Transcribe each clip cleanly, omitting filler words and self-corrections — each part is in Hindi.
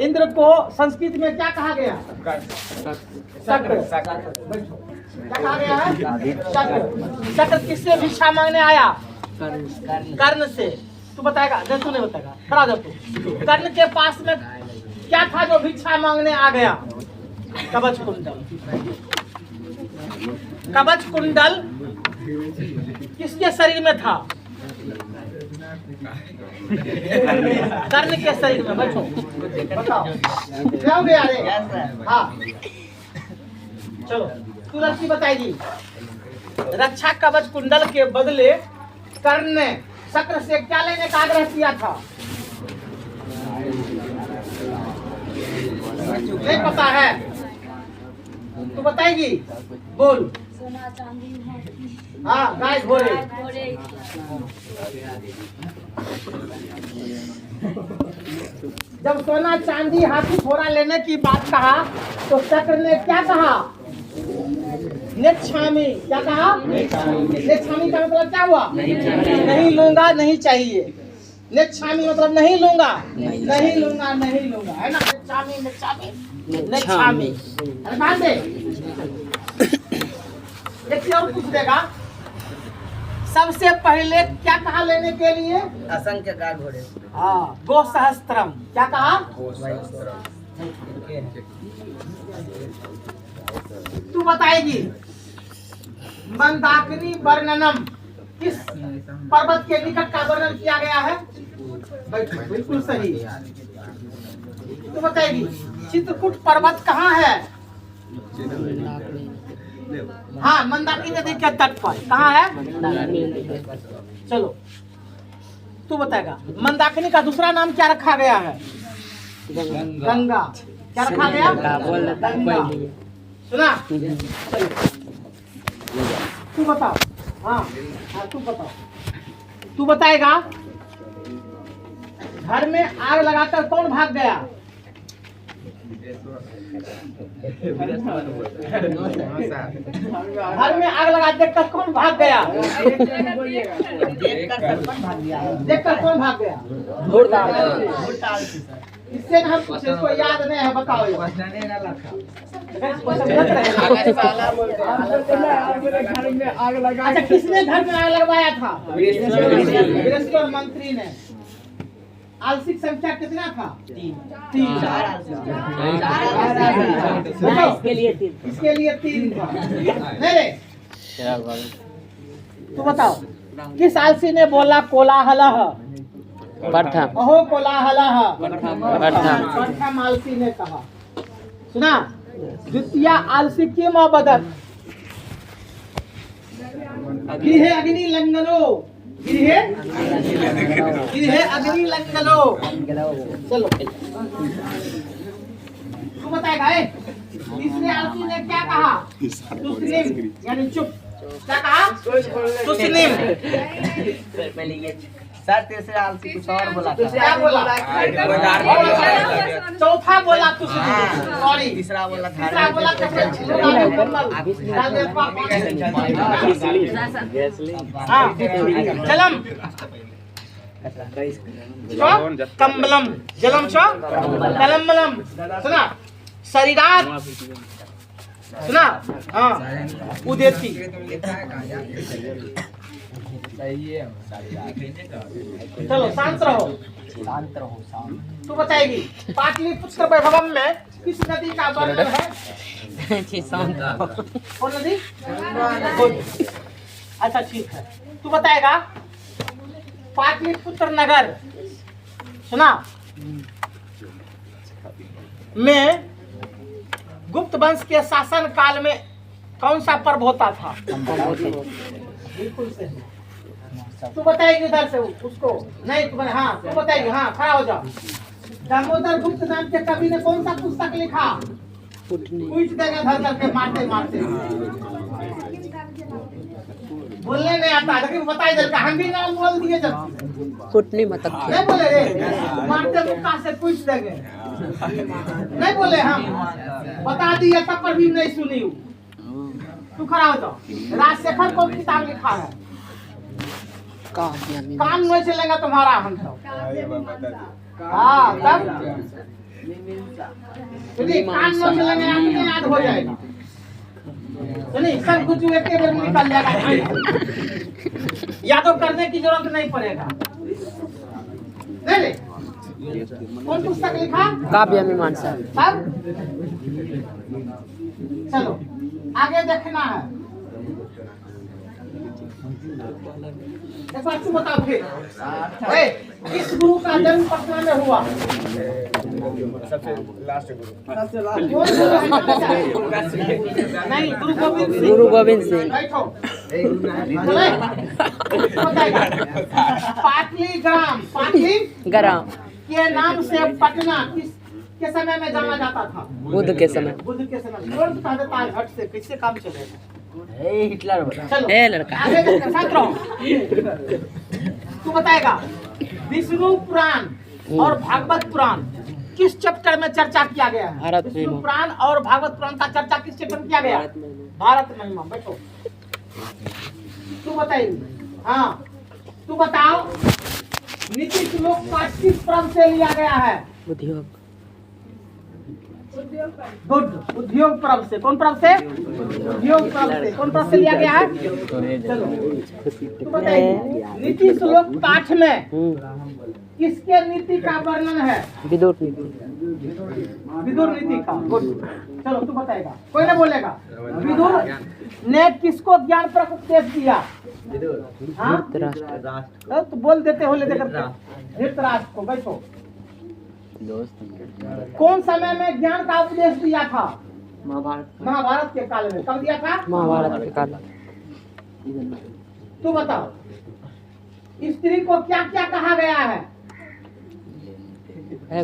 इंद्र को संस्कृत में क्या कहा गया? शक्र। क्या कहा गया है? शक्र। शक्र किससे भिक्षा मांगने आया? कर्ण से। तू बताएगा? नहीं, तू नहीं बताएगा, खड़ा हो जा तू। कर्ण के पास में क्या था जो भिक्षा मांगने आ गया? कवच कुंडल। कवच कुंडल किसके शरीर में था? कर्ण के शरीर में। बच्चों बताओ क्या हो गया रे? हाँ चलो, तू लड़की बताएगी। रक्षा कवच कुंडल के बदले कर्ण ने शक्र से क्या लेने का आग्रह किया था? नहीं पता है? तू बताएगी? बोल। सोना चांदी। हाँ, गाय घोड़े। जब सोना चांदी हाथी घोड़ा लेने की बात कहा तो शक्र ने क्या कहा? नेच्छामि। क्या कहा? नेच्छामि का मतलब क्या हुआ? नहीं लूंगा, नहीं चाहिए। नेच्छामि मतलब नहीं लूंगा, नहीं लूंगा, नहीं लूंगा, है ना? नेच्छामि, नेच्छामि, नेच्छामि। अरे बात दे। एक और पूछ देगा। सबसे पहले क्या कहा लेने के लिए? असंख्य गाय घोड़े। हाँ, गो सहस्त्रम। क्या कहा? तू बताएगी। मंदाकिनी वर्णनम किस पर्वत के निकट का वर्णन किया गया है? बिल्कुल सही। तू बताएगी चित्रकूट पर्वत कहाँ है? हाँ, मंदाकिनी नदी के तट पर। कहाँ है? चलो, तू बताएगा। मंदाकिनी का दूसरा नाम क्या रखा गया है? गंगा। क्या रखा गया? गंगा। सुना? तू बताओ। हाँ हाँ, तू बताओ। तू बताएगा। घर में आग लगाकर कौन भाग गया? घर में आग लगा देखकर कौन भाग गया? देखकर कौन भाग गया? इससे हम पूछे, इसको याद नहीं है, बताओ। अच्छा, किसने घर में आग लगवाया था? वीरेश्वर मंत्री ने। आलसिक संख्या कितना था? 3। इसके लिए 3 था। नहीं, तो बताओ किस आलसी ने बोला कोलाहलः? प्रथम। अहो कोलाहलः। प्रथम आलसी ने कहा। सुना? द्वितीय आलसी किम अवदत्? गृहे अग्नि लंघनो। गृहे अग्नि लंघनो। चलो, तू बताएगा। तीसरे आलसी ने क्या कहा? तुस्निम, यानी चुप। क्या कहा? तुस्निम। सर तीसरे आलसी कुछ और बोला था। क्या बोला? चौथा बोला तुस्निम। सॉरी, तीसरा बोला था। तीसरा बोला हाँ, जलम कम्बलम। जलम च कलम्बलम। सुना? शरीरात। सुना? हाँ, उदेति। चलो, शांत रहो। तू बताएगी। पाटलिपुत्र वैभवम में किस नदी का वर्णन है? कौन नदी? अच्छा, ठीक है। तू बताएगा। पाटलिपुत्र नगर, सुना, में गुप्त वंश के शासन काल में कौन सा पर्व होता था? बिल्कुल सही। तू बताएगी उधर से उसको। नहीं, तू हाँ, तू बताएगी। हाँ, खड़ा हो जाओ। दामोदर गुप्त नाम के कवि ने कौन सा पुस्तक लिखा? पूछ देगा धर के मारते मारते। बोलने नहीं आता, लेकिन बताई देगा। हम भी नाम बोल दिए जब। कुटनी मतलब नहीं बोले रे, मारते मुक्का से पूछ देंगे। नहीं बोले हम, बता दिए तब पर भी नहीं सुनी। तू खड़ा हो जाओ। राजशेखर कौन किताब लिखा है? कान नहीं चलेगा तुम्हारा। हम तो हाँ, तब सुनिए कान में से लगे आपको याद हो जाएगा। सुनिए सब कुछ एक के बार में निकल जाएगा। यादों करने की जरूरत नहीं पड़ेगा। नहीं कौन पुस्तक लिखा? काव्य मीमांसा। सब चलो आगे देखना है। एक बात तुम बताओ फिर किस गुरु का जन्म पटना में हुआ? सबसे लास्ट गुरु। कौन गुरु है? नहीं गुरु गोविंद सिंह। गुरु गोविंद सिंह। बैठो बोले बताइए। पाटली गरम के नाम से पटना किस के समय में जाना जाता था? बुद्ध के समय। बुद्ध के समय। कौन बता देता है घट से कैसे काम चलेगा? हिटलर बोला। चलो ए लड़का। आगे शांत रहो। तू बताएगा विष्णु पुराण और भागवत पुराण किस चैप्टर में चर्चा किया गया है? भारत विष्णु महिमा। पुराण और भागवत पुराण का चर्चा किस चैप्टर में किया गया? भारत महिमा। बैठो तू बताइए। हाँ तू बताओ नीति श्लोक पाठ किस पर्व से लिया गया है? उद्योग। गुड उद्योग पर्व से। कौन पर्व से? उद्योग पर्व से। कौन पर्व से लिया गया है? चलो तू बताइए नीति श्लोक पाठ में किसके नीति का वर्णन है? विदुर नीति। विदुर नीति का। गुड चलो तू बताएगा। कोई ना बोलेगा। विदुर ने किसको ज्ञान पर उपदेश दिया? हाँ धृतराष्ट्र। तो बोल देते हो ले देकर धृतराष्ट्र को। बैठो कौन समय में ज्ञान का उपदेश दिया था? महाभारत के काल में। कब दिया था? महाभारत के काल। तू बताओ स्त्री को क्या क्या कहा गया है?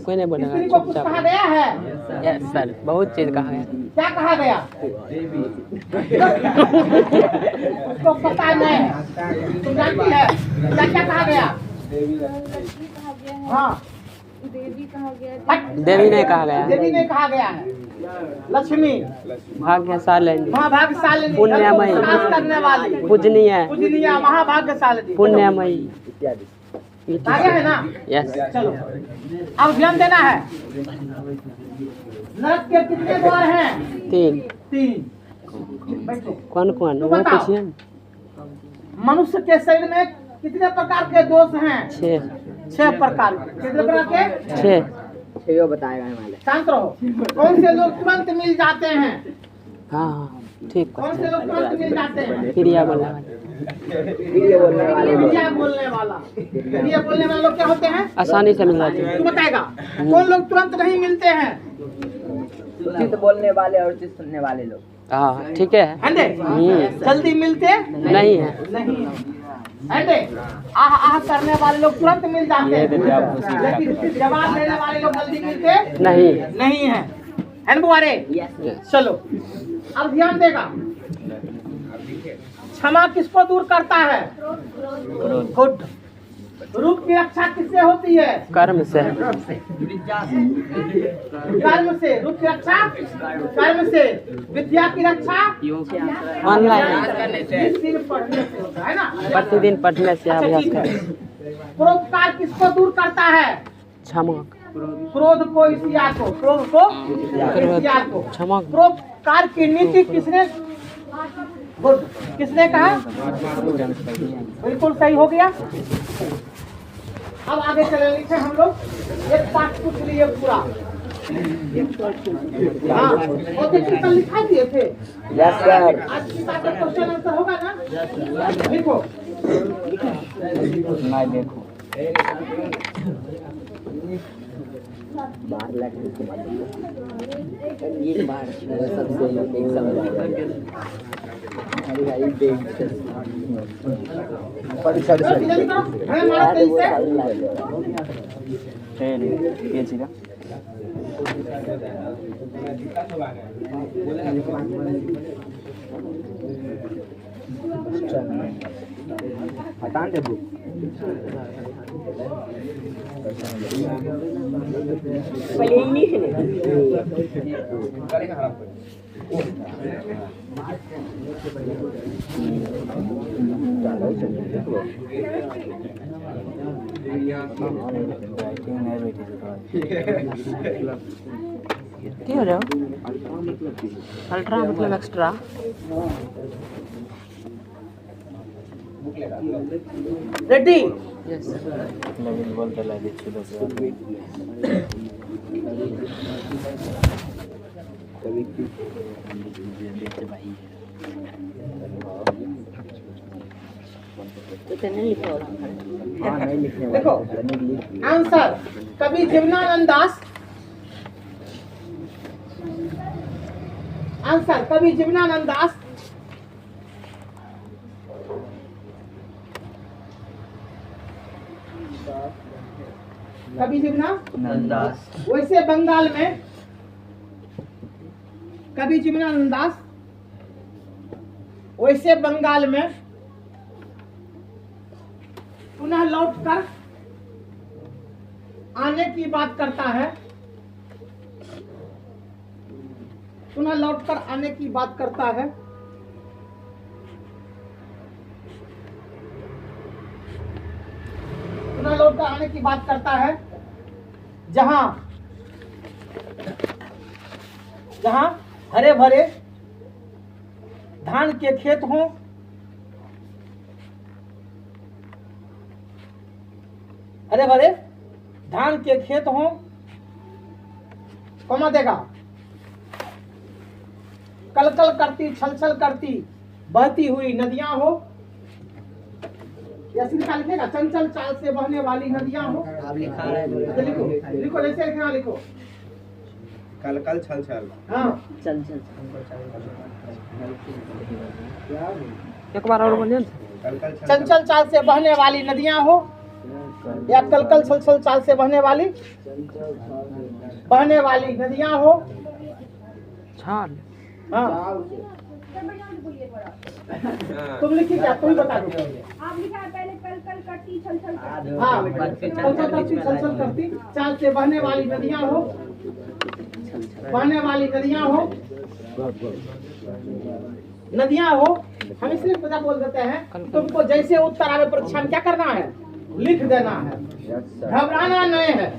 कोई नहीं बोलेगा। स्त्री को कुछ कहा गया है? यस सर बहुत चीज कहा गया। क्या कहा गया? उसको पता नहीं। तुम जानती है क्या क्या कहा गया? देवी कहा गया है। हाँ देवी कहा गया है। देवी ने कहा गया। देवी ने कहा गया है। लक्ष्मी भाग्यशालिनी। महाभाग्यशालिनी। पुण्यमयी। विकास करने वाली। पूजनीय। पूजनीय महाभाग्यशालिनी। पुण्यमयी इत्यादि। आगे है ना? यस। चलो अब ध्यान देना है। नरक के कितने द्वार हैं? 3। बैठो। कौन कौन तू वो बताओ। पूछिए। मनुष्य के शरीर में कितने प्रकार के दोष हैं? 6। 6 प्रकार। कितने प्रकार के? 6। बताएगा हमारे। शांत रहो। कौन से लोग तुरंत मिल जाते हैं? हाँ हाँ ठीक। कौन से लोग तुरंत मिल जाते हैं? क्रिया बोलने वाले। क्रिया बोलने वाला। क्रिया बोलने वाले लोग क्या होते हैं? आसानी से मिल जाते हैं। तू बताएगा कौन लोग तुरंत नहीं मिलते हैं? चित बोलने वाले और चित सुनने वाले लोग। हाँ ठीक है। हंडे जल्दी मिलते नहीं है। नहीं हंडे आह आह करने वाले लोग तुरंत मिल जाते हैं, लेकिन जवाब देने वाले लोग जल्दी मिलते नहीं है। है ना बुआरे? चलो अब ध्यान देगा। क्षमा किसको दूर करता है? गुड। रूप की रक्षा किससे होती है? कर्म से। कर्म से। रूप की रक्षा कर्म से। विद्या की रक्षा ऑनलाइन प्रतिदिन पढ़ने से होता है ना? प्रतिदिन पढ़ने से अभ्यास करें। परोपकार किसको दूर करता है? क्षमा। क्रोध को ईर्ष्या को। क्रोध को ईर्ष्या को। क्षमा। परोपकार की नीति किसने गुड किसने कहा? बिल्कुल सही हो गया। अब आगे चले लिखे हम लोग। एक पाठ पूछ लिए पूरा। हाँ कल लिखा दिए थे। Yes sir. आज की बात में क्वेश्चन आंसर होगा ना? लिखो। मैं देखो बाहर लगे एक बार सबसे एक समझ आ जाएगा। अरे भाई देख परीक्षा से जल्दी करो। हमें मारो तेजी से। ये चीज़ हटा दे बुक। पहले ही नहीं खेले गाड़ी का हराम कर क्या हो रहा हो अल्ट्रा मतलब एक्स्ट्रा रेडी यस तो नहीं लिखा होगा देखो आंसर कवि जीवनानंद दास आंसर कवि जीवनानंद दास कवि जीवनानंद दास वैसे बंगाल में कवि जीवनानंद दास वैसे बंगाल में पुनः लौटकर आने की बात करता है पुनः लौटकर आने की बात करता है पुनः लौटकर आने की बात करता है जहां जहां हरे भरे धान के खेत हों हरे भरे धान के खेत हों कौन देगा कलकल करती छल छल करती बहती हुई नदियां हो या सीधा लिखेगा चंचल चाल से बहने वाली नदियां हो आप लिखा रहे हैं तो लिखो लिखो जैसे लिखना लिखो कल कल छल छल हाँ चल चल एक बार और बोलिए कल कल छल चंचल चाल से बहने वाली नदियां हो या कलकल छल छल चाल से बहने वाली नदियां हो छाल हाँ तुम लिखी क्या तुम बता दो आप लिखा है पहले कल कल करती छल छल करती। हाँ कलकल करती छल छल करती चाल से बहने वाली नदियां हो नदियां हो हम इसलिए पता बोल देते हैं तुमको जैसे उत्तर आवे परीक्षा में क्या करना है लिख देना है घबराना नहीं है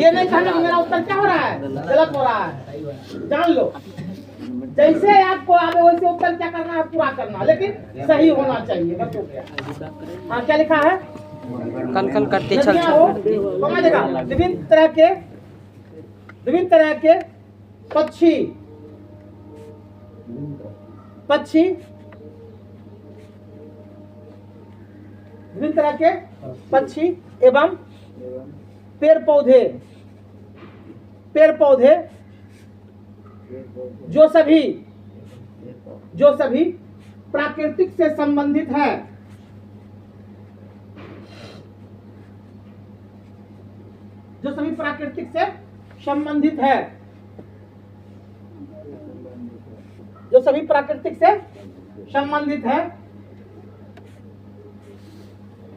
ये नहीं कहना कि मेरा उत्तर क्या हो रहा है गलत हो रहा है जान लो जैसे आपको आवे वैसे उत्तर क्या करना है पूरा करना लेकिन सही होना चाहिए बस हो गया हाँ क्या लिखा है कल कल करते छल नदियां हो छल कौन देगा विभिन्न तरह के पक्षी विभिन्न तरह के पक्षी एवं पेड़ पौधे जो सभी प्राकृतिक से संबंधित है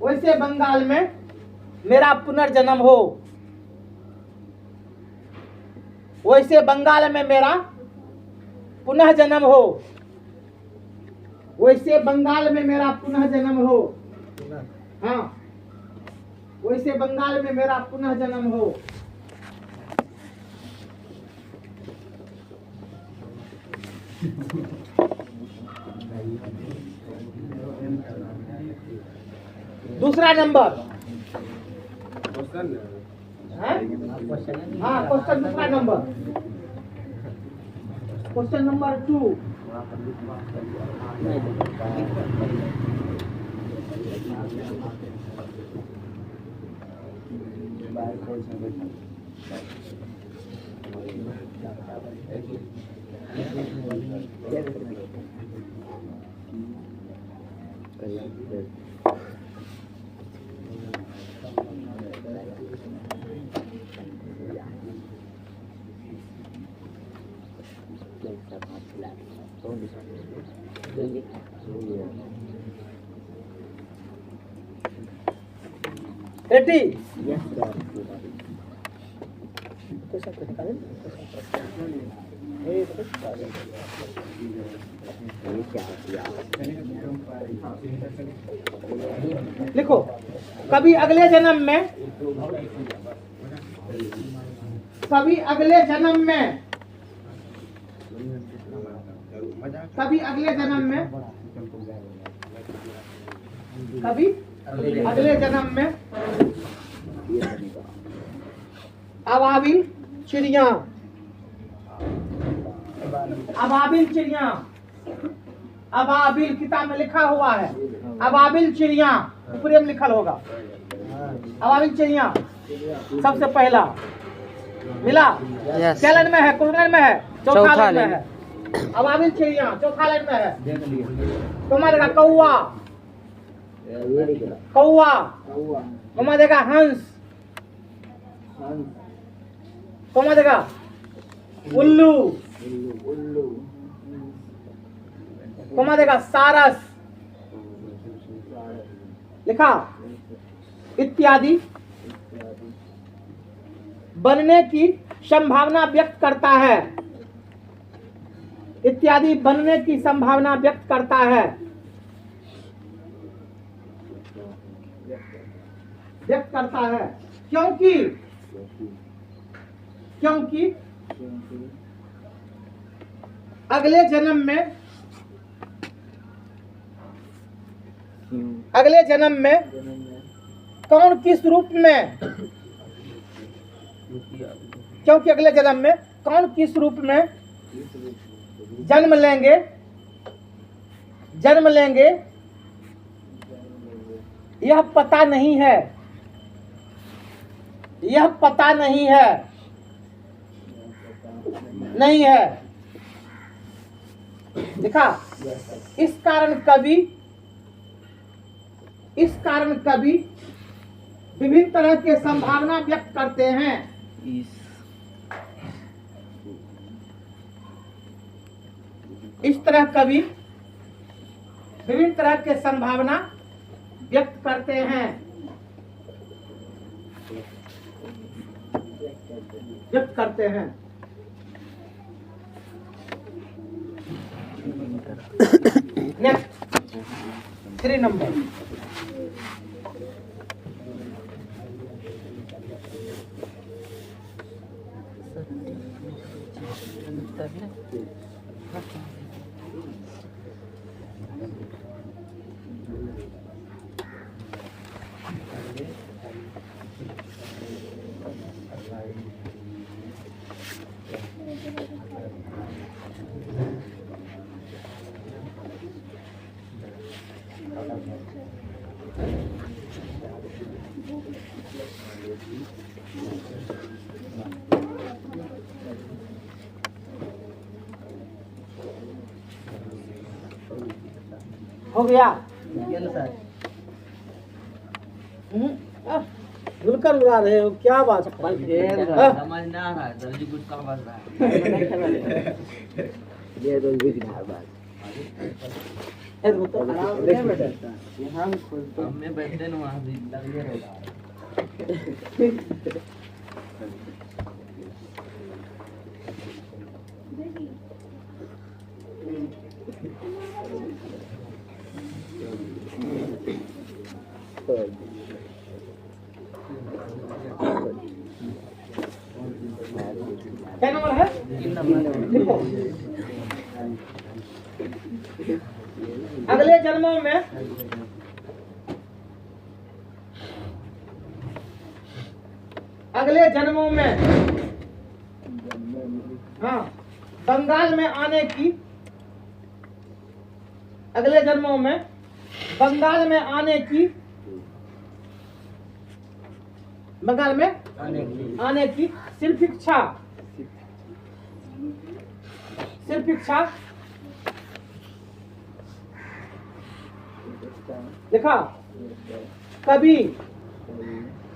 वैसे बंगाल में मेरा पुनर्जन्म हो वैसे बंगाल में मेरा पुनः जन्म हो वैसे बंगाल में मेरा पुनः जन्म हो हाँ वैसे बंगाल में मेरा पुनः जन्म हो दूसरा नंबर हाँ क्वेश्चन दूसरा number question number 2 ready? Yes sir. ये क्या किया? लिखो, कभी अगले जन्म में, कभी अगले जन्म में, कभी अगले जन्म में, कभी अगले जन्म में अबाबिल चिड़िया, अबाबिल चिड़िया, अबाबिल किताब में लिखा हुआ है, अबाबिल चिड़िया पूरे में लिखल होगा। अबाबिल चिड़िया सबसे पहला मिला, यस क्या लाइन में है, कौन लाइन में है? चौथा चौथा लाइन में लाइन। है। अबाबिल चिड़िया चौथा लाइन में है। तुम्हारे का कौआ, वेरी गुड। कौआ, कौआ देगा हंस, कौआ देगा उल्लू, उल्लू। कौआ देगा सारस, लिखा, इत्यादि बनने की संभावना व्यक्त करता है, इत्यादि बनने की संभावना व्यक्त करता है, व्यक्त करता है, क्योंकि क्योंकि अगले जन्म में, अगले जन्म में कौन किस रूप में, क्योंकि अगले जन्म में कौन किस रूप में जन्म लेंगे, जन्म लेंगे यह पता नहीं है, यह पता नहीं है, नहीं है, देखा। इस कारण कवि, इस कारण कवि विभिन्न तरह के संभावना व्यक्त करते हैं, इस तरह कवि विभिन्न तरह के संभावना व्यक्त करते हैं, व्यक्त करते हैं। नेक्स्ट 3 नंबर, हो गया? झुलकर उड़ा रहे हो, क्या बात है? समझ ना आ रहा है, जल्दी कुछ काम बन रहा है। ये तो बिगड़ा बात। हम खुद तो हमें बैठते ना वहाँ भी लगे रहेगा। क्या नंबर है? लिखो, अगले जन्मों में, अगले जन्मों में, हाँ, बंगाल में आने की, अगले जन्मों में बंगाल में आने की, बंगाल में आने की सिर्फ इच्छा, सिर्फ इच्छा, देखा, कभी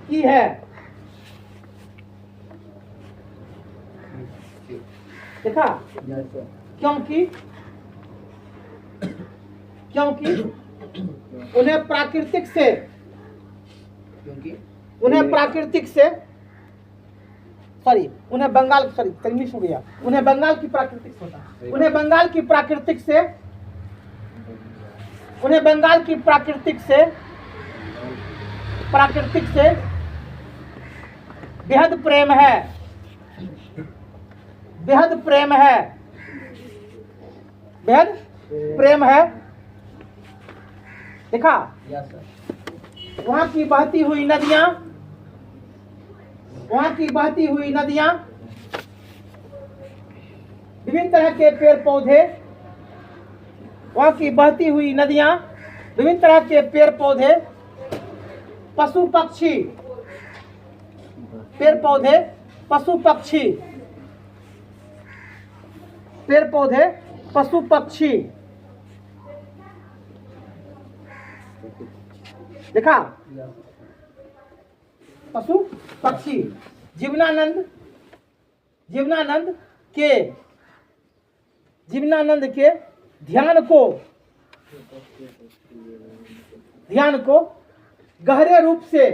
की है, देखा, क्योंकि क्योंकि उन्हें प्राकृतिक से, उन्हें प्राकृतिक से उन्हें बंगाल मिस हो गया, उन्हें बंगाल की प्राकृतिक से होता है, उन्हें बंगाल की प्राकृतिक से बेहद प्रेम है, बेहद प्रेम है, बेहद प्रेम है। देखा, वहां की बहती हुई नदियां, वहां की बहती हुई नदियां, विभिन्न तरह के पेड़ पौधे, वहां की बहती हुई नदियां, विभिन्न तरह के पेड़ पौधे, पशु पक्षी, पेड़ पौधे, पशु पक्षी, पेड़ पौधे, पशु पक्षी। देखा, पशु पक्षी, जीवनानंद के ध्यान को गहरे रूप से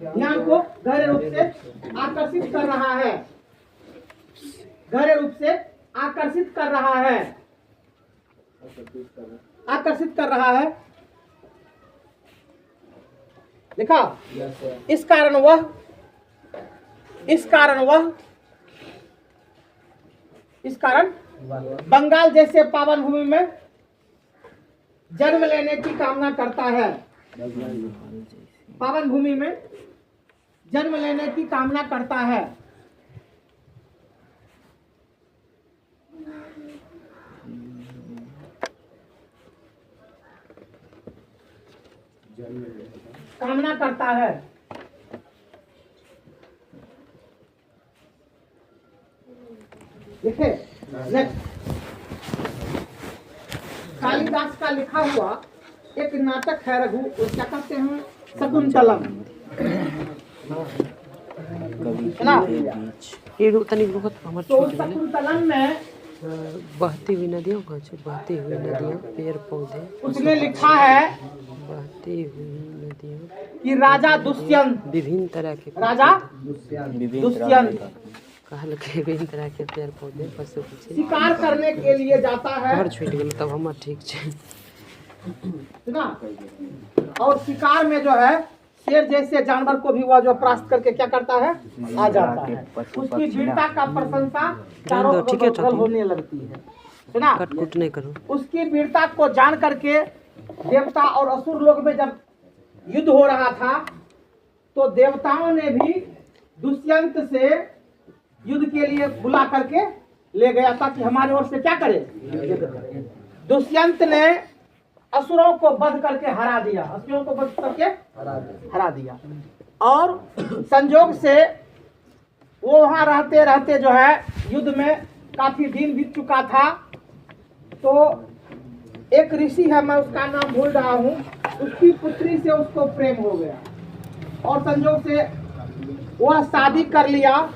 ध्यान को गहरे रूप से आकर्षित कर रहा है, गहरे रूप से आकर्षित कर रहा है, आकर्षित कर रहा है। देखा, इस कारण बंगाल जैसे पावन भूमि में जन्म लेने की कामना करता है, पावन भूमि में जन्म लेने की कामना करता है। कामना करता है। देखिए, कालिदास का लिखा हुआ एक नाटक है रघु, वो क्या कहते हैं, शकुंतलम, है ना? तो शकुंतलम में बहती हुई नदियों का, बहती हुई नदियाँ, पेड़ पौधे, उसने लिखा है बहती हुई नदियाँ कि राजा दुष्यंत, विभिन्न तरह के, राजा दुष्यंत कहल के विभिन्न तरह के पेड़ पौधे, पशु पक्षी शिकार करने के लिए जाता है, घर छूट गए तब हम ठीक छे ना? और शिकार में जो है शेर जैसे जानवर को भी वह जो परास्त करके क्या करता है, आ जाता है। उसकी वीरता का प्रशंसा चारों ओर होने लगती है ना? कट नहीं करो। उसकी वीरता को जान करके देवता और असुर लोग में जब युद्ध हो रहा था तो देवताओं ने भी दुष्यंत से युद्ध के लिए बुला करके ले गया था कि हमारे ओर से क्या करे। दुष्यंत ने असुरों को वध करके हरा दिया, असुरों को वध करके हरा दिया। और संजोग से वो वहां रहते रहते जो है युद्ध में काफी दिन बीत चुका था, तो एक ऋषि है, मैं उसका नाम भूल रहा हूँ, उसकी पुत्री से उसको प्रेम हो गया और संजोग से वह शादी कर लिया।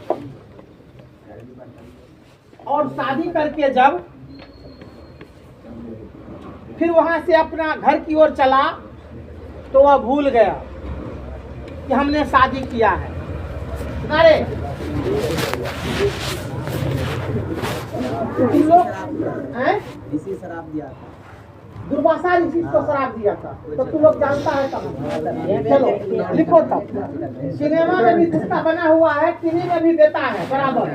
और शादी करके जब फिर वहां से अपना घर की ओर चला तो वह भूल गया कि हमने शादी किया है। अरे तुम लोग हैं, इसी शराब दिया था, दुर्वासा ऋषि को शराब दिया था, तो तुम लोग जानता है कहाँ? चलो लिखो तब। सिनेमा में भी जिसका बना हुआ है टीवी में भी देता है बराबर,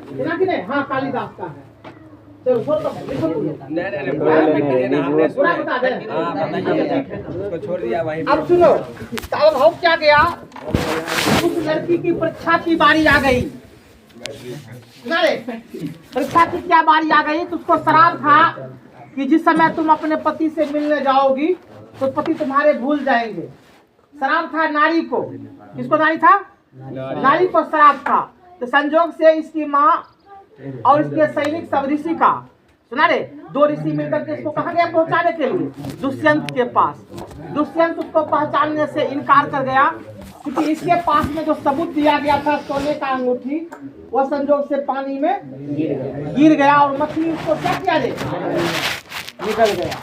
है ना कि नहीं? हाँ, कालिदास का है। चलो छोड़ दो, लिखो पूरा बता दे। उसको छोड़ दिया वहीं। अब सुनो, अब हो क्या गया, उस लड़की की परीक्षा की बारी आ गई। परीक्षा की क्या बारी आ गई, तो उसको शराब था कि जिस समय तुम अपने पति से मिलने जाओगी तो पति तुम्हारे भूल जाएंगे। शराब था नारी को, किसको नारी था? नारी को शराब था। तो संजोग से इसकी माँ और इसके सैनिक सब ऋषि का, सुना रे, दो ऋषि मिलकर के इसको कहाँ गया पहुंचाने के लिए? दुष्यंत के पास। दुष्यंत उसको पहचानने से इनकार कर गया क्योंकि इसके पास में जो सबूत दिया गया था सोने का अंगूठी, वह संजोग से पानी में गिर गया और मछली उसको क्या किया रे? निकल गया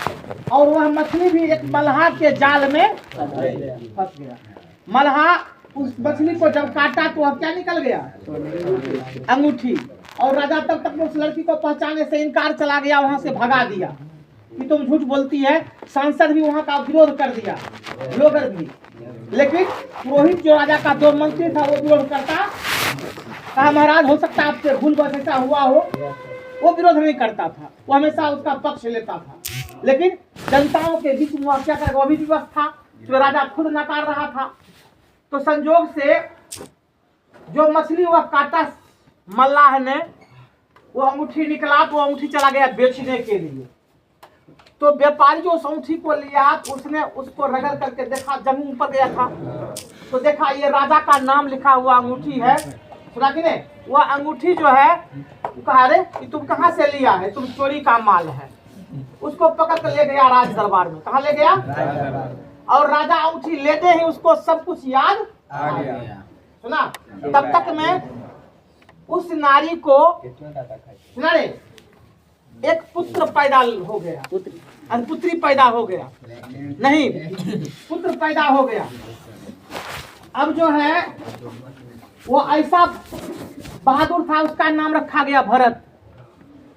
और वह मछली भी एक मल्हा के जाल में फंस गया। मल्हा उस मछली को जब काटा तो वह क्या निकल गया? अंगूठी। और राजा तब तक उस लड़की को पहचाने से इनकार चला गया, वहां से भगा दिया कि तुम झूठ बोलती है। सांसद भी वहां का विरोध कर दिया, लोगर भी। लेकिन पुरोहित जो राजा का जो मंत्री था वो विरोध करता, कहा महाराज हो सकता है आपसे भूल बस ऐसा हुआ हो। वो विरोध नहीं करता था, वो हमेशा उसका पक्ष लेता था। लेकिन जनताओं के बीच में वह क्या करेगा? वो भी विवश था, जो राजा खुद नकार रहा था। तो संजोग से जो मछली वह काटा मल्लाह ने, वो अंगूठी निकला तो अंगूठी चला गया बेचने के लिए। तो व्यापारी जो उस अंगूठी को लिया तो उसने उसको रगड़ करके देखा, जमीन पर गया था तो देखा ये राजा का नाम लिखा हुआ अंगूठी है। सुना कि नहीं? वह अंगूठी जो है कहा रे कि तुम कहाँ से लिया है, तुम चोरी का माल है। उसको पकड़ कर ले गया राज दरबार में। कहाँ ले गया? और राजा अंगूठी लेते ही उसको सब कुछ याद आ गया। सुना? तब तक में उस नारी को सुना रे एक पुत्र पैदा हो गया, पुत्री पैदा हो गया, नहीं पुत्र पैदा हो गया। अब जो है वो ऐसा बहादुर था, उसका नाम रखा गया भरत।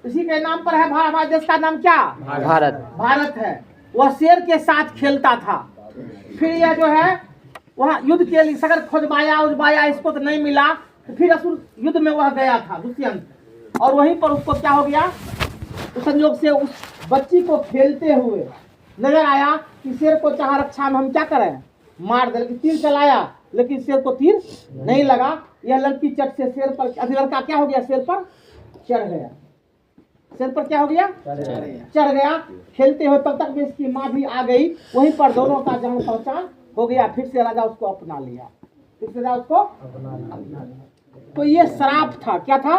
इसी के नाम पर है हमारे देश का नाम क्या? भारत है। वह शेर के साथ खेलता था। फिर यह जो है वहाँ युद्ध के लिए सगर खोजबाया उजबाया, इसको तो नहीं मिला। तो फिर असुर युद्ध में वह गया था दुष्यंत, और वहीं पर उसको क्या हो गया? तो संयोग से उस बच्ची को खेलते हुए नजर आया कि शेर को चाह रक्षा में हम क्या करें, मार दे। तीर चलाया लेकिन शेर को तीर नहीं लगा। यह लड़की चट से शेर पर, अभी लड़का क्या हो गया? शेर पर चढ़ गया। शेर पर क्या हो गया? चढ़ गया खेलते हुए। तब तक में इसकी माँ भी आ गई। वहीं पर दोनों का जान पहचान हो गया। फिर से राजा उसको अपना लिया, फिर से राजा उसको अपना लिया। तो ये श्राप था। क्या था?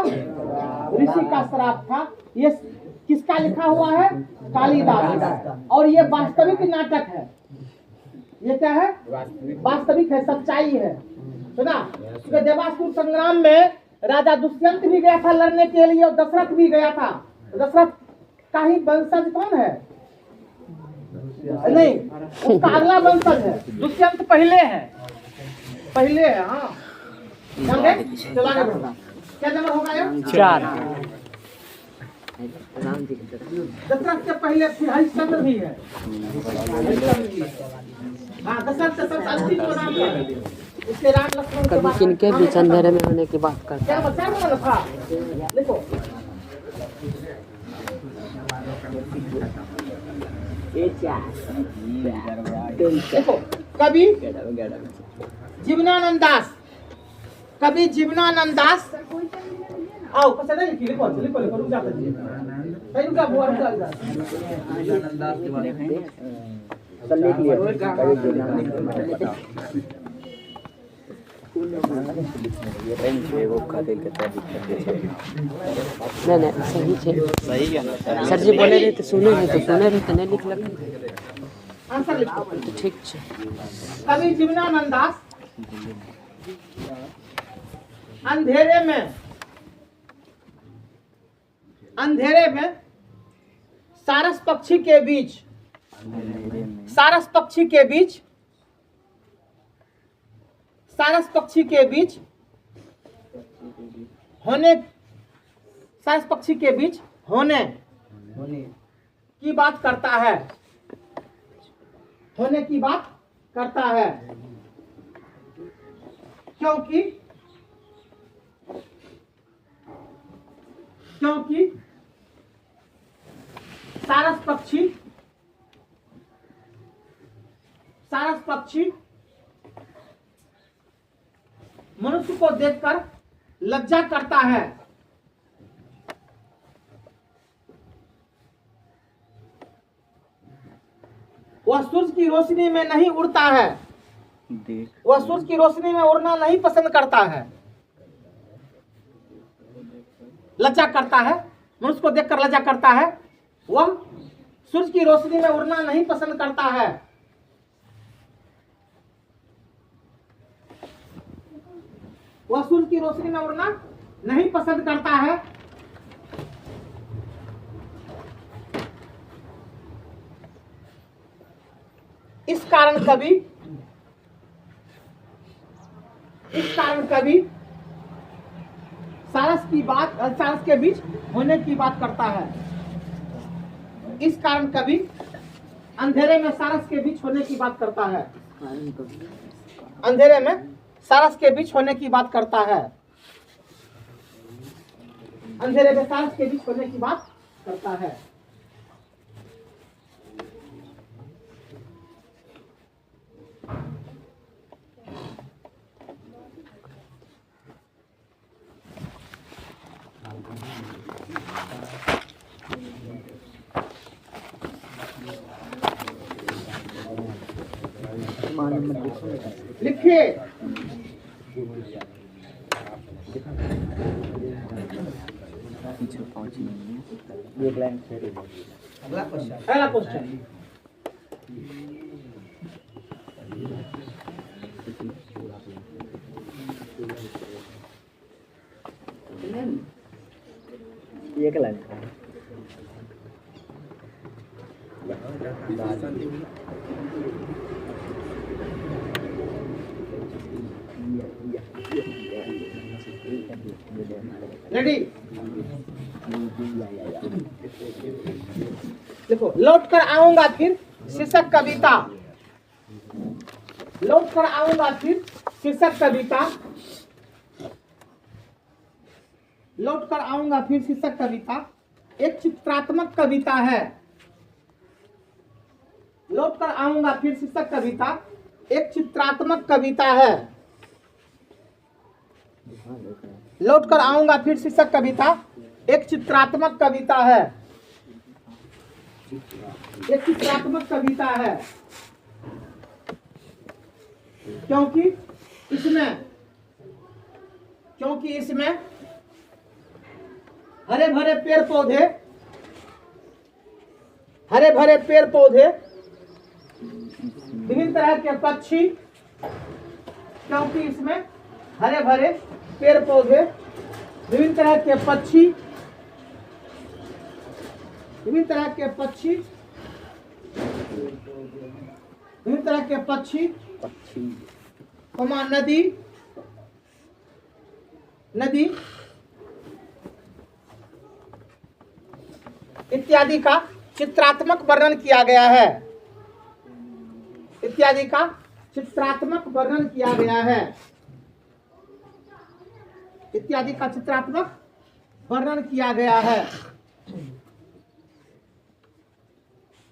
ऋषि का श्राप था। ये किसका लिखा हुआ है? कालिदास। और ये वास्तविक नाटक है। ये क्या है? वास्तविक है, सच्चाई है। सुना? क्योंकि देवासुर संग्राम में राजा दुष्यंत भी गया था लड़ने के लिए और दशरथ भी गया था। दशरथ का ही वंशज कौन है? नहीं, उसका अगला वंशज है। दुष्यंत पहले है, पहले है। हाँ, चला गया। क्या नंबर होगा ये? 4। दशरथ से पहले फिर हरिश्चंद्र भी है। हाँ, दशरथ से सबसे अंतिम को नाम है। उसके राम लक्ष्मण के कभी बाद किनके बीच अंधेरे में होने की बात करता क्या बचा बोला था? देखो देखो कवि जीवनानंद दास, कवि जीवनानंद दास। आओ कैसे नहीं लिखी? लिखो लिखो लिखो, रुक जाते हैं। कहीं रुका बुआ, रुका जा। लिख लिया। नहीं सही है। सर जी बोले रहे थे सुने रहे थे नहीं लिख लगे। आंसर लिखो। तो ठीक है। कवि जीवनानंद दास अंधेरे में सारस पक्षी के बीच, सारस पक्षी के बीच होने, सारस पक्षी के बीच होने की बात करता है। होने की बात करता है क्योंकि सारस पक्षी मनुष्य को देखकर लज्जा करता है। वह सूरज की रोशनी में नहीं उड़ता है। वह सूरज की रोशनी में उड़ना नहीं पसंद करता है। लज्जा करता है, मनुष्य को देखकर लज्जा करता है। वह सूरज की रोशनी में उड़ना नहीं पसंद करता है। वह सूरज की रोशनी में उड़ना नहीं पसंद करता है। कारण कवि सारस के बीच होने की बात करता है। इस कारण कवि अंधेरे में सारस के बीच होने की बात करता है। अंधेरे में सारस के बीच होने की बात करता है। अंधेरे में सारस के बीच होने की बात करता है। लिखिए। अगला क्वेश्चन। पहला क्वेश्चन, एक लाइन रेडी? देखो, लौट कर आऊंगा फिर शीर्षक कविता। लौट कर आऊंगा फिर शीर्षक कविता। लौट कर आऊंगा फिर शीर्षक कविता एक चित्रात्मक कविता है। लौट कर आऊंगा फिर शीर्षक कविता एक चित्रात्मक कविता है। लौट कर आऊंगा फिर शीर्षक कविता एक चित्रात्मक कविता है। एक चित्रात्मक कविता है क्योंकि इसमें हरे भरे पेड़ पौधे, विभिन्न तरह के पक्षी, क्योंकि इसमें हरे भरे पेड़ पौधे, विभिन्न तरह के पक्षी, विभिन्न तरह के पक्षी, नदी इत्यादि का चित्रात्मक वर्णन किया गया है। इत्यादि का चित्रात्मक वर्णन किया गया है। इत्यादि का चित्रात्मक वर्णन किया गया है।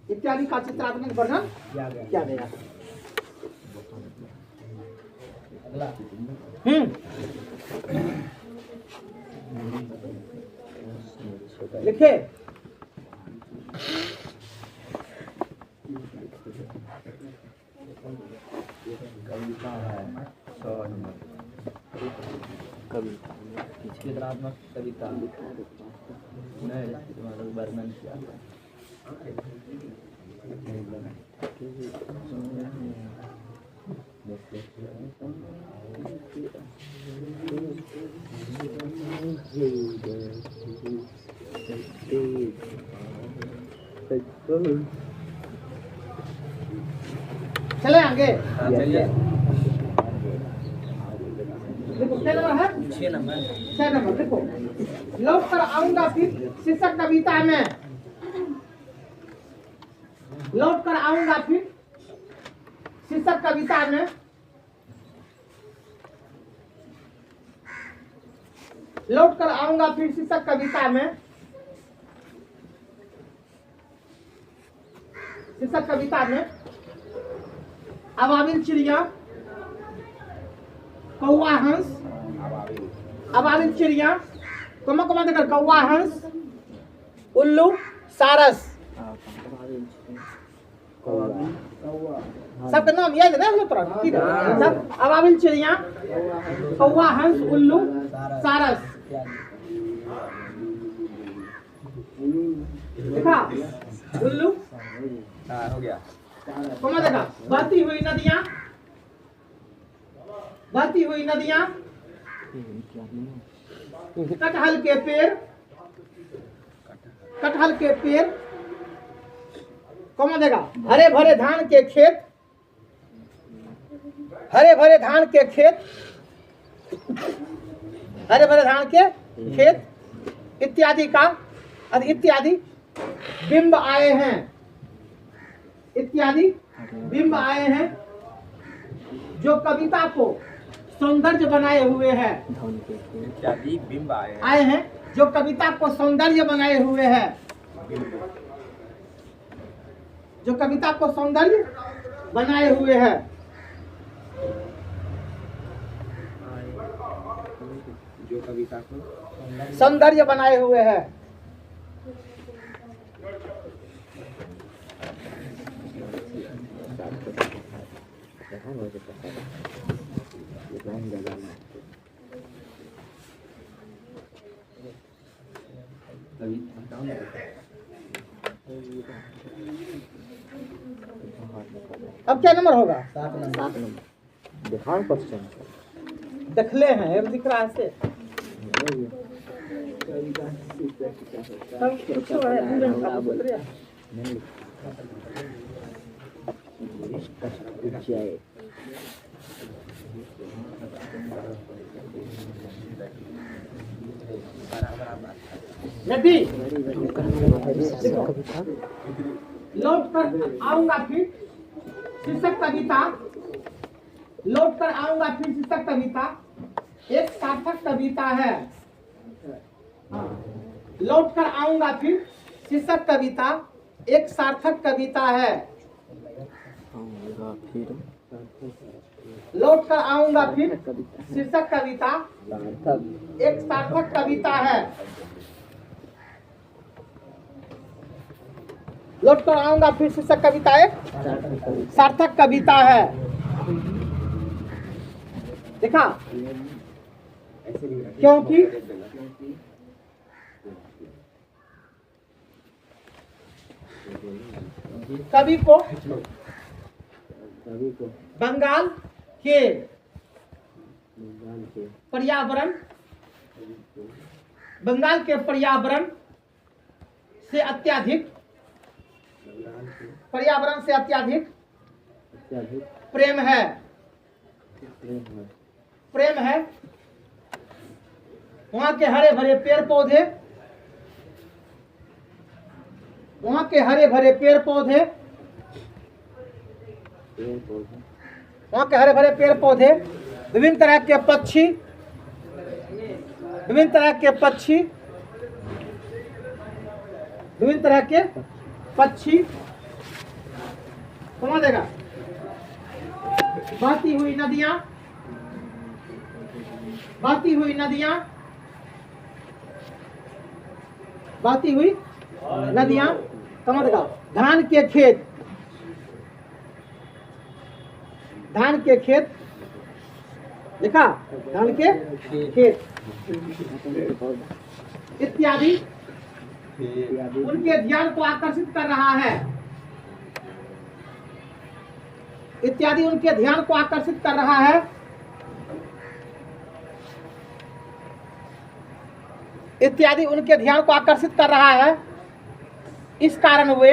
इत्यादि का चित्रात्मक वर्णन किया गया है। लिखे। कविता है 100 नंबर। कविता चित्रात्मक कविता नहीं, वर्णन किया गया। चले आगे। चलिए। देखो, क्या नंबर है? 6 नंबर। 6 नंबर। देखो, लौट कर आऊंगा फिर शीर्षक कविता में। लौट कर आऊंगा फिर शीर्षक कविता में लौट कर आऊंगा फिर शीर्षक कविता में अबाबिल चिड़िया, कौवा हंस, अबाबिल चिड़िया, कमा देकर कौवा हंस, उल्लू, सारस। सबका नाम याद है ना? ठीक है। सब अबाबिल चिड़िया, कौवा हंस, उल्लू, सारस। देखा? उल्लू, हो गया। कमा देखा? बहती हुई नदियां, कटहल के पेड़, कमा देगा? हरे भरे धान के खेत, हरे भरे धान के खेत, हरे भरे धान के खेत इत्यादि का इत्यादि बिंब आए हैं, इत्यादि बिंब आए हैं जो कविता को सौंदर्य बनाए हुए हैं, इत्यादि बिंब आए हैं जो कविता को सौंदर्य बनाए हुए हैं, जो कविता को सौंदर्य बनाए हुए हैं। जो कविता को सौंदर्य बनाए हुए हैं। अब क्या नंबर होगा? 7 नंबर दिखाओ क्वेश्चन। दखले हैं ये दिख रहा है से नदी लौट कर आऊंगा फिर शीर्षक कविता, लौट कर आऊंगा फिर शीर्षक कविता एक सार्थक कविता है। लौट कर आऊंगा फिर शीर्षक कविता एक सार्थक कविता है। लौट कर आऊंगा फिर शीर्षक कविता एक सार्थक कविता है। लौट कर आऊंगा फिर शीर्षक कविता एक सार्थक कविता है। देखा? क्योंकि कवि को बंगाल के पर्यावरण, बंगाल के पर्यावरण से अत्यधिक, पर्यावरण से अत्यधिक प्रेम है, प्रेम है। वहाँ के हरे भरे पेड़ पौधे, वहाँ के हरे भरे पेड़ पौधे, वहाँ के हरे भरे पेड़ पौधे, विभिन्न तरह के पक्षी, विभिन्न तरह के पक्षी, विभिन्न तरह के पक्षी, समझ देगा? बहती हुई नदियाँ, बहती हुई नदियाँ, बहती हुई नदियाँ, समझ देगा? धान के खेत, धान के खेत, देखा? धान के खेत इत्यादि उनके ध्यान को आकर्षित कर रहा है, इत्यादि उनके ध्यान को आकर्षित कर रहा है। इत्यादि उनके ध्यान को आकर्षित कर रहा है। इस कारण वे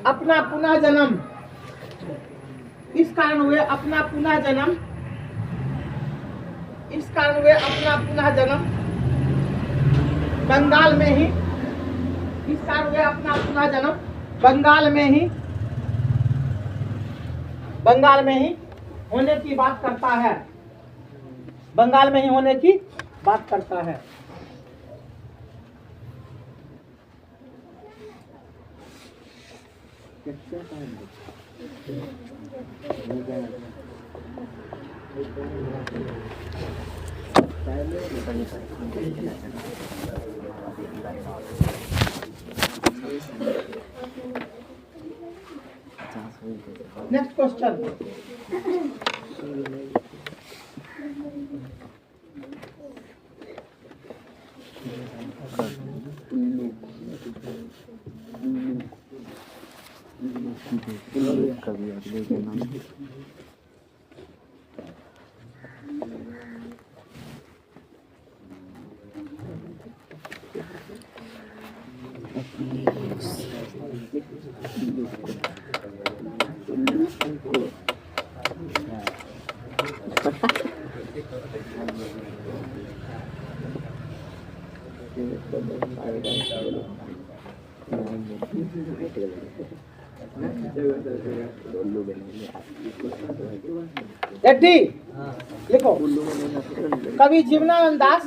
अपना पुनः जन्म, इस कारण वे अपना पुनः जन्म, इस कारण वे अपना पुनः जन्म बंगाल में ही, इस कारण वे अपना पुनः जन्म बंगाल में ही, बंगाल में ही होने की बात करता है, बंगाल में ही होने की बात करता है। Next question. कभी अगले जन्म एड्डी लिखो। कवि जीवनानंद दास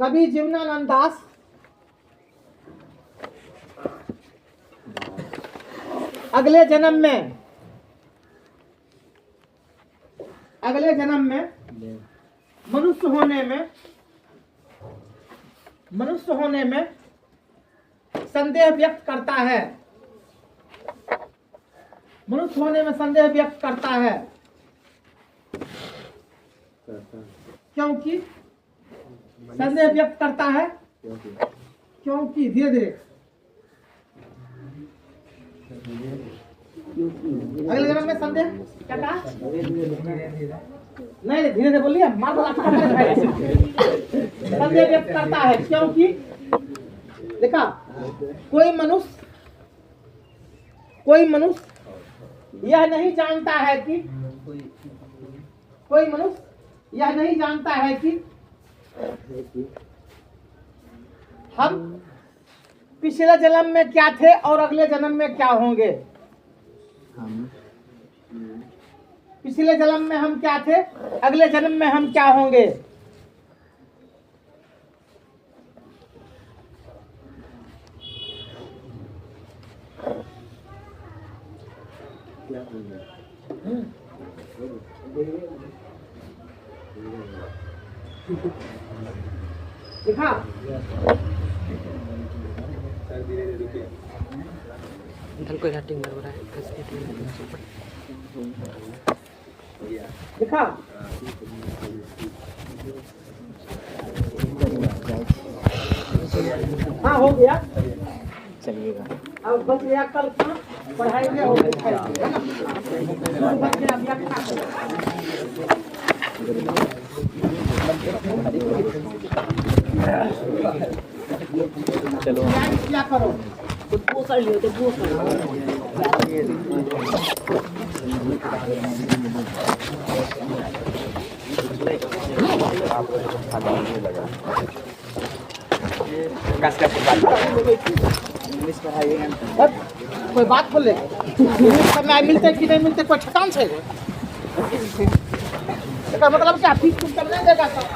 कवि जीवनानंद दास अगले जन्म में मनुष्य होने में संदेह व्यक्त करता है। मनुष्य होने में संदेह व्यक्त करता है क्योंकि संदेह व्यक्त करता है क्योंकि धीरे धीरे अगले जन्म में संदेह क्या कहा? नहीं धीरे धीरे बोलिए, मार बोला संदेह व्यक्त करता है क्योंकि देखा कोई मनुष्य यह नहीं जानता है कि हम पिछले जन्म में क्या थे और अगले जन्म में क्या होंगे। पिछले जन्म में हम क्या थे, अगले जन्म में हम क्या होंगे। देखा कोई घाटिंग कर रहा है देखा हाँ हो गया। चलिएगा अब बस या कल का पढ़ाई में हो गया है ना। बस गया व्याख्या चलो क्या करो वो कर लियो तो वो कर कोई बात बोले करना मिलते कि नहीं मिलते कोई ठिकान से मतलब क्या फीस करने देगा सब